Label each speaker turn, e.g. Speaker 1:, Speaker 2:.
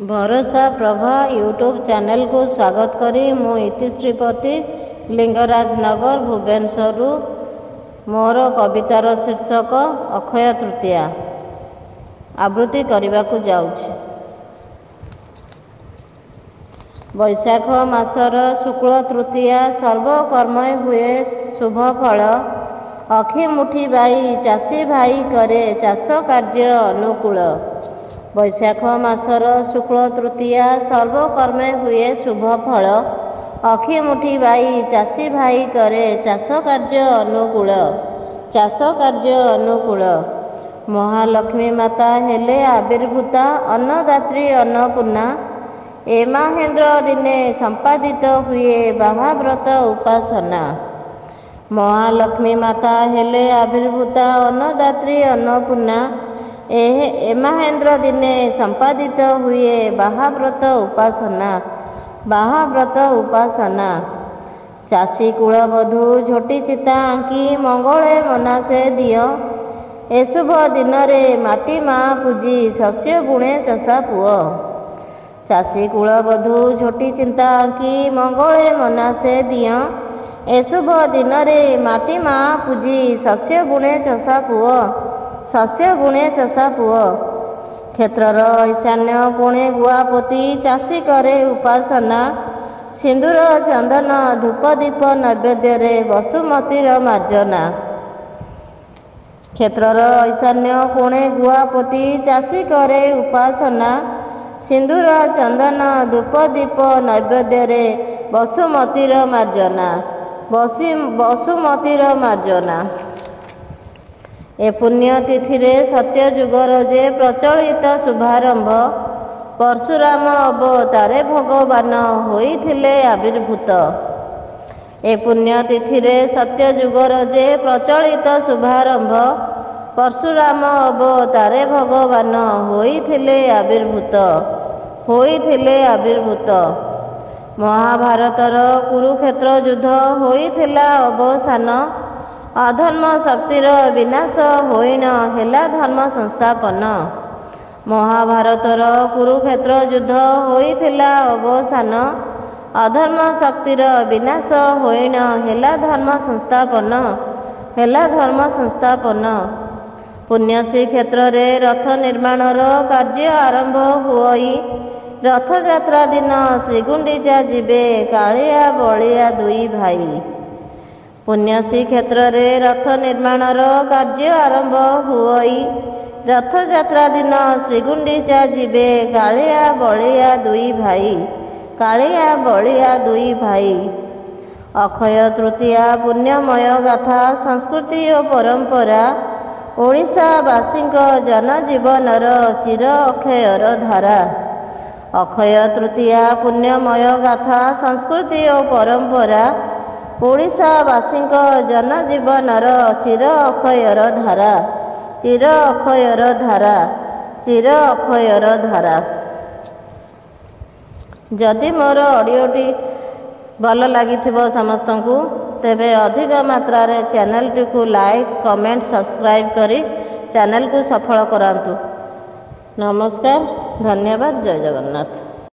Speaker 1: भरोसा Prabha YouTube channel को स्वागत करी मु इतिश्रीपति लिंगराज नगर भुवनेश्वर मोर कवितार शीर्षक अक्षय तृतीया आवृत्ति करने को जाऊँ। वैशाख मासर शुक्ल तृतीया सर्वकर्म हुए शुभ फल अखि मुठी बाई चाषी भाई करे चाष कार्य अनुकूल। वैशाख मासर शुक्ल तृतीया सर्वकर्म हुए शुभ फल अखि मुठी बाई चाषी भाई करे चाष कार्य अनुकूल। चाष कार्य अनुकूल महालक्ष्मी माता हेले आविर्भूता अन्नदात्री अन्नपूर्णा ए महेन्द्र दिने संपादित हुए बाहाव्रत उपासना। महालक्ष्मी माता हेले आविर्भूता अन्नदात्री अन्नपूर्णा ए महेन्द्र दिने संपादित हुए बाहाव्रत उपासना। बाहाव्रत उपासना चाषी कुलबधू झोटी चिता आंकी मंगले मनासे दियो ए शुभ दिन रे माटी माँ पूजी शस्य बुणे चषा पुओ। चाषी कुलबधू झोटी चिंता आंकी मंगले मनासे दियो ए शुभ दिन रे माटी माँ पूजी शस्य बुणे चषा पुओ। शस्य बुणे चषा पुओ क्षेत्रर ईशान्य पुणे गुआपति चाषी करे उपासना। सिंदूर चंदन धूप दीप नैवेद्य रे वसुमतीर मार्जना। क्षेत्रर ईशान्य पुणे गुआपति चाषी करे उपासना। सिंदूर चंदन धूप दीप नैवेद्य रे वसुमतीर मार्जना। वसुमतीर मार्जना ए पुण्य तिथि रे सत्य जुगर जे प्रचलित शुभारंभ परशुराम अवतारे भगवान होइथिले आविर्भूत। ए पुण्य तिथि रे सत्य जुगर जे प्रचलित शुभारंभ परशुराम अवतारे भगवान होइथिले आविर्भूत। होइथिले आविर्भूत महाभारतर कुरुक्षेत्र युद्ध होइथिला अवसान अधर्म शक्तिर विनाश होइन हेला धर्म संस्थापन। महाभारतर कुरुक्षेत्र युद्ध होइथिला अवसान अधर्म शक्तिर विनाश होइन हेला धर्म संस्थापन। हेला धर्म संस्थापन पुण्य श्री क्षेत्र रे रथ निर्माणर कार्य आरंभ होई रथ यात्रा दिन श्रीगुंडीचा जीवे कालिया बलिया दुई भाई। पुण्य श्री क्षेत्र रे रथ निर्माणर कार्य आरंभ होई रथ यात्रा दिन श्रीगुंडीचा जीवे कालिया बलिया दुई भाई। कालिया बलिया दुई भाई अक्षय तृतीया पुण्यमय गाथा संस्कृति और परंपरा ओडिशावासी जनजीवनर चिर अक्षयर धारा। अक्षय तृतीया पुण्यमय गाथा संस्कृति और परंपरा ओडिशावासी जनजीवनर चिर अक्षयर धारा। चिर अक्षयर धारा। चिर अक्षयर धारा जदि मोर ऑडियोटी भल लगी समस्त को तेबे अधिक मात्रा रे चैनल टी को लाइक कमेंट सब्सक्राइब करी चैनल को सफल करांतु। नमस्कार धन्यवाद जय जगन्नाथ।